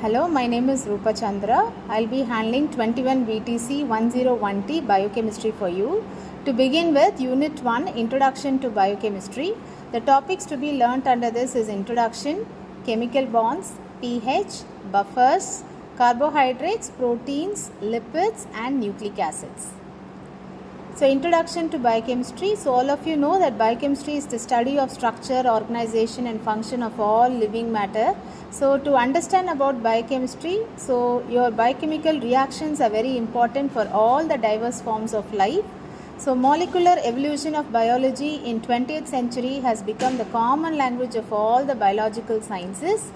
Hello, my name is Rupachandra. I'll be handling 21 VTC 101T Biochemistry for you. To begin with, Unit 1, Introduction to Biochemistry. The topics to be learnt under this is Introduction, Chemical Bonds, pH, Buffers, Carbohydrates, Proteins, Lipids and Nucleic Acids. So, Introduction to Biochemistry. So, all of you know that biochemistry is the study of structure, organization and function of all living matter. So, to understand about biochemistry, so your biochemical reactions are very important for all the diverse forms of life. So, molecular evolution of biology in 20th century has become the common language of all the biological sciences.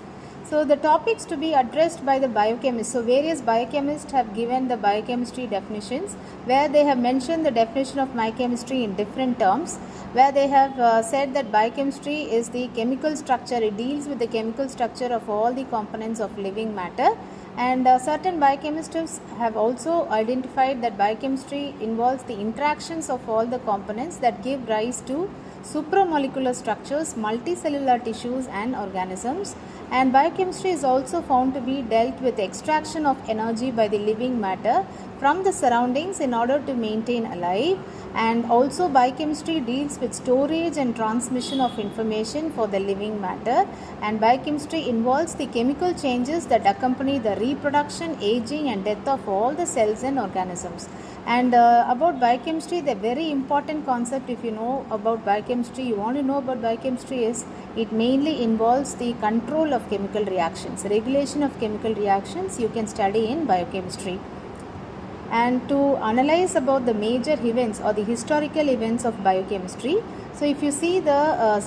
So, the topics to be addressed by the biochemists. So, various biochemists have given the biochemistry definitions where they have mentioned the definition of biochemistry in different terms, where they have said that biochemistry is the chemical structure. It deals with the chemical structure of all the components of living matter. And certain biochemists have also identified that biochemistry involves the interactions of all the components that give rise to supramolecular structures, multicellular tissues and organisms. And biochemistry is also found to be dealt with extraction of energy by the living matter from the surroundings in order to maintain alive. And also biochemistry deals with storage and transmission of information for the living matter. And biochemistry involves the chemical changes that accompany the reproduction, aging and death of all the cells and organisms. And about biochemistry, the very important concept, if you know about biochemistry, you want to know about biochemistry, is it mainly involves the control of chemical reactions. Regulation of chemical reactions you can study in biochemistry. And to analyze about the major events or the historical events of biochemistry. So, if you see the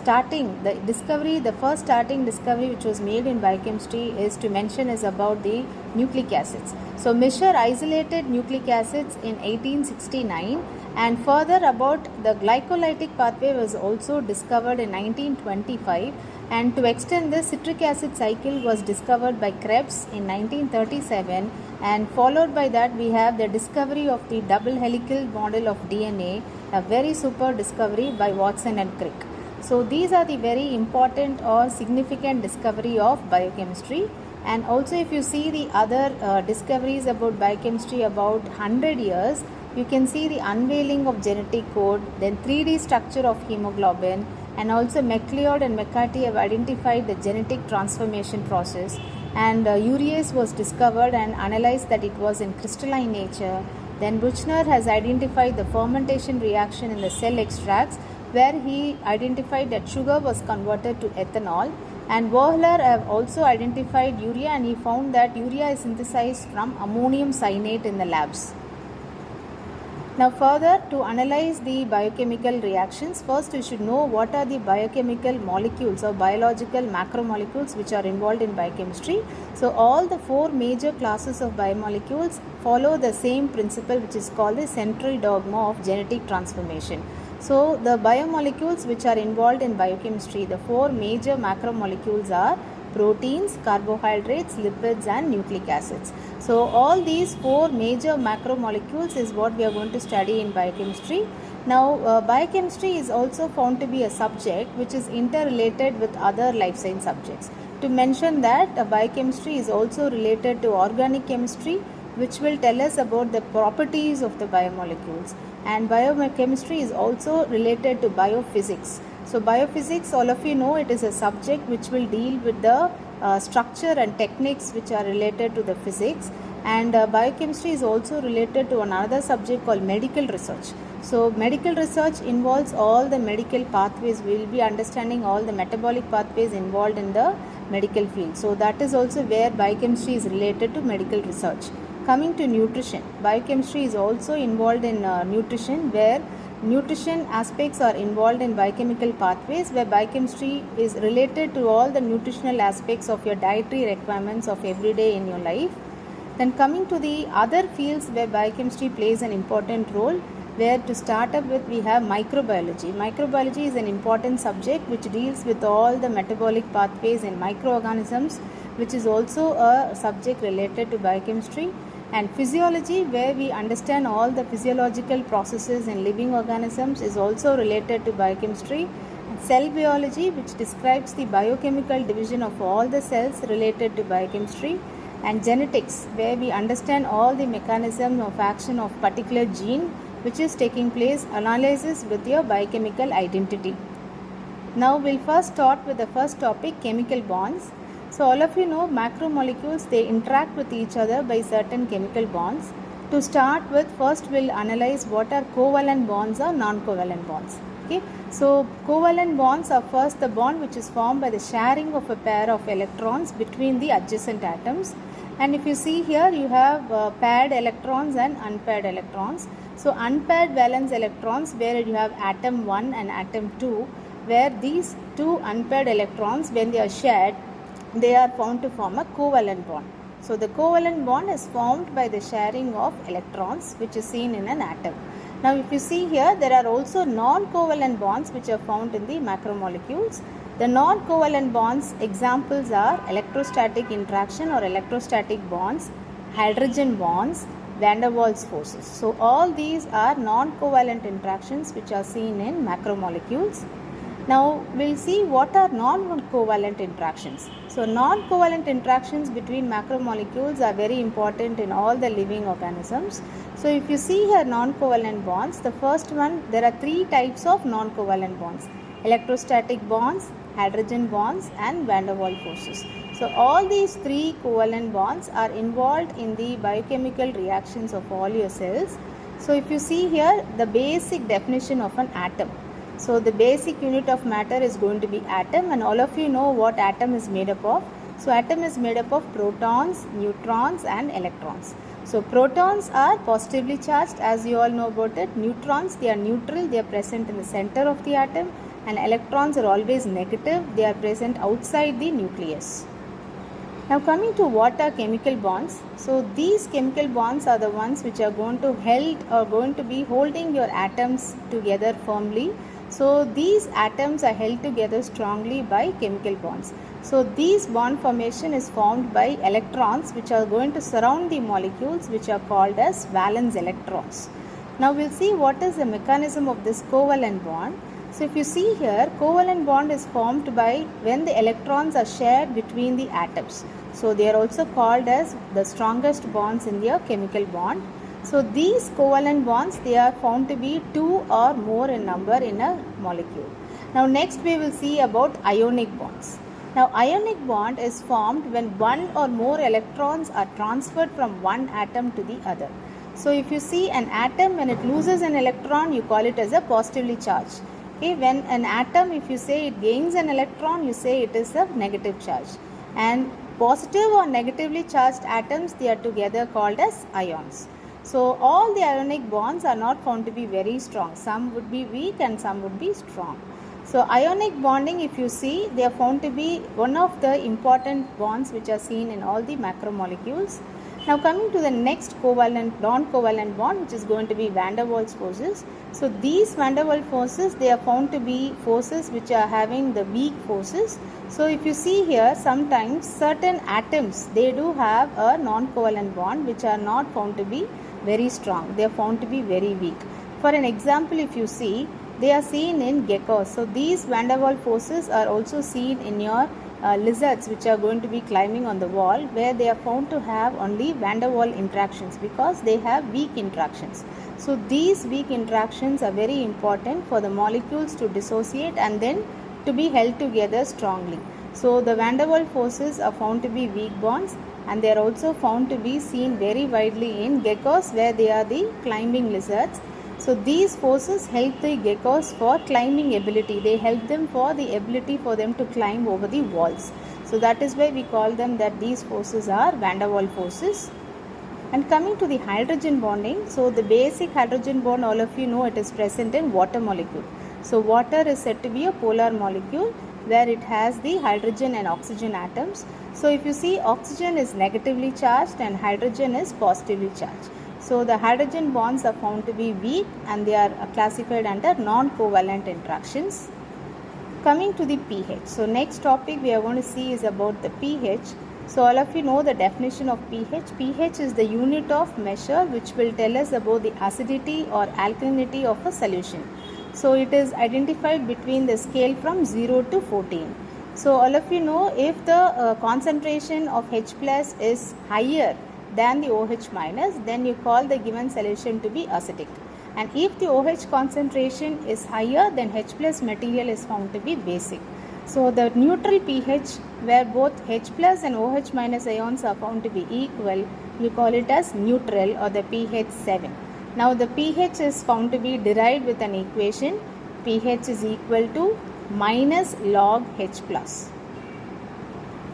first starting discovery which was made in biochemistry is to mention is about the nucleic acids. So, Mischer isolated nucleic acids in 1869, and further about the glycolytic pathway was also discovered in 1925, and to extend this, citric acid cycle was discovered by Krebs in 1937, and followed by that we have the discovery of the double helical model of DNA, a very super discovery by Watson and Crick. So these are the very important or significant discovery of biochemistry. And also if you see the other discoveries about biochemistry about 100 years, you can see the unveiling of genetic code, then 3D structure of hemoglobin, and also MacLeod and McCarthy have identified the genetic transformation process, and urease was discovered and analyzed that it was in crystalline nature. Then Buchner has identified the fermentation reaction in the cell extracts, where he identified that sugar was converted to ethanol. And Wohler have also identified urea, and he found that urea is synthesized from ammonium cyanate in the labs. Now further, to analyze the biochemical reactions, first you should know what are the biochemical molecules or biological macromolecules which are involved in biochemistry. So all the four major classes of biomolecules follow the same principle, which is called the central dogma of genetic transformation. So the biomolecules which are involved in biochemistry, the four major macromolecules are proteins, carbohydrates, lipids and nucleic acids. So all these four major macromolecules is what we are going to study in biochemistry. Now biochemistry is also found to be a subject which is interrelated with other life science subjects. To mention that biochemistry is also related to organic chemistry, which will tell us about the properties of the biomolecules, and biochemistry is also related to biophysics. So biophysics, all of you know, it is a subject which will deal with the structure and techniques which are related to the physics, and biochemistry is also related to another subject called medical research. So medical research involves all the medical pathways. We will be understanding all the metabolic pathways involved in the medical field. So that is also where biochemistry is related to medical research. Coming to nutrition, biochemistry is also involved in nutrition, where nutrition aspects are involved in biochemical pathways, where biochemistry is related to all the nutritional aspects of your dietary requirements of every day in your life. Then coming to the other fields where biochemistry plays an important role, where to start up with we have microbiology. Microbiology is an important subject which deals with all the metabolic pathways in microorganisms, which is also a subject related to biochemistry. And physiology, where we understand all the physiological processes in living organisms, is also related to biochemistry. Cell biology, which describes the biochemical division of all the cells, related to biochemistry. and genetics, where we understand all the mechanism of action of particular gene which is taking place, analysis with your biochemical identity. Now we'll first start with the first topic, chemical bonds. So all of you know macromolecules, they interact with each other by certain chemical bonds. To start with, first we'll analyze what are covalent bonds or non-covalent bonds. Okay, so covalent bonds are first the bond which is formed by the sharing of a pair of electrons between the adjacent atoms. And if you see here, you have paired electrons and unpaired electrons. So unpaired valence electrons, where you have atom 1 and atom 2, where these two unpaired electrons, when they are shared, they are found to form a covalent bond. So the covalent bond is formed by the sharing of electrons, which is seen in an atom. Now if you see here, there are also non-covalent bonds which are found in the macromolecules. The non-covalent bonds examples are electrostatic interaction or electrostatic bonds, hydrogen bonds, van der Waals forces. So all these are non-covalent interactions which are seen in macromolecules. Now we'll see what are non-covalent interactions. So non-covalent interactions between macromolecules are very important in all the living organisms. So if you see here non-covalent bonds, the first one, there are three types of non-covalent bonds: electrostatic bonds, hydrogen bonds and van der Waals forces. So all these three covalent bonds are involved in the biochemical reactions of all your cells. So if you see here, the basic definition of an atom. So the basic unit of matter is going to be atom, and all of you know what atom is made up of. So atom is made up of protons, neutrons and electrons. So protons are positively charged, as you all know about it. Neutrons, they are neutral, they are present in the center of the atom, and electrons are always negative, they are present outside the nucleus. Now coming to what are chemical bonds. So these chemical bonds are the ones which are going to be holding your atoms together firmly. So these atoms are held together strongly by chemical bonds. So these bond formation is formed by electrons which are going to surround the molecules, which are called as valence electrons. Now we'll see what is the mechanism of this covalent bond. So if you see here, covalent bond is formed by when the electrons are shared between the atoms. So they are also called as the strongest bonds in their chemical bond. So these covalent bonds, they are found to be 2 or more in number in a molecule. Now next we will see about ionic bonds. Now ionic bond is formed when one or more electrons are transferred from one atom to the other. So if you see an atom, when it loses an electron, you call it as a positively charged. Okay, when an atom, if you say it gains an electron, you say it is a negative charge. And positive or negatively charged atoms, they are together called as ions. So all the ionic bonds are not found to be very strong. Some would be weak and some would be strong. So ionic bonding, if you see, they are found to be one of the important bonds which are seen in all the macromolecules. Now coming to the next non-covalent bond, which is going to be van der Waals forces. So these van der Waals forces, they are found to be forces which are having the weak forces. So if you see here, sometimes certain atoms, they do have a non-covalent bond which are not found to be very strong. They are found to be very weak. For an example, if you see, they are seen in geckos. So these van der Waals forces are also seen in your lizards which are going to be climbing on the wall, where they are found to have only van der Waals interactions because they have weak interactions. So these weak interactions are very important for the molecules to dissociate and then to be held together strongly. So the van der Waals forces are found to be weak bonds, and they are also found to be seen very widely in geckos, where they are the climbing lizards. So these forces help the geckos for climbing ability. They help them for the ability for them to climb over the walls. So that is why we call them that these forces are van der Waals forces. And coming to the hydrogen bonding, so the basic hydrogen bond, all of you know, it is present in water molecule. So water is said to be a polar molecule where it has the hydrogen and oxygen atoms. So if you see, oxygen is negatively charged and hydrogen is positively charged. So the hydrogen bonds are found to be weak and they are classified under non-covalent interactions. Coming to the pH. So next topic we are going to see is about the pH. So all of you know the definition of pH. pH is the unit of measure which will tell us about the acidity or alkalinity of a solution. So it is identified between the scale from 0 to 14. So all of you know, if the concentration of H plus is higher than the OH minus, then you call the given solution to be acidic. And if the OH concentration is higher, then H plus material is found to be basic. So the neutral pH, where both H plus and OH minus ions are found to be equal, you call it as neutral, or the pH 7. Now the pH is found to be derived with an equation. pH is equal to minus log H plus.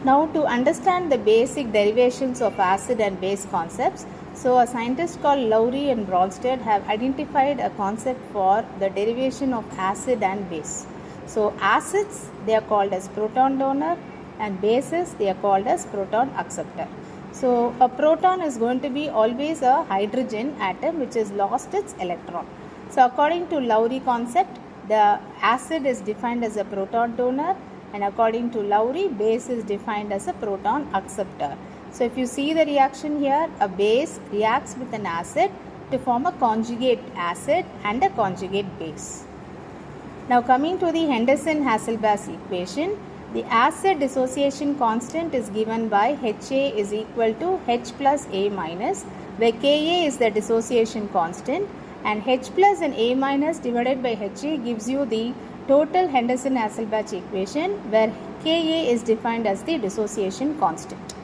Now to understand the basic derivations of acid and base concepts, so a scientist called Lowry and Bronsted have identified a concept for the derivation of acid and base. So acids, they are called as proton donor, and bases, they are called as proton acceptor. So a proton is going to be always a hydrogen atom which has lost its electron. So according to Lowry concept, the acid is defined as a proton donor, and according to Lowry, base is defined as a proton acceptor. So if you see the reaction here, a base reacts with an acid to form a conjugate acid and a conjugate base. Now coming to the Henderson-Hasselbalch equation, the acid dissociation constant is given by HA is equal to H plus A minus, where Ka is the dissociation constant, and H plus and A minus divided by HA gives you the total Henderson-Hasselbalch equation, where Ka is defined as the dissociation constant.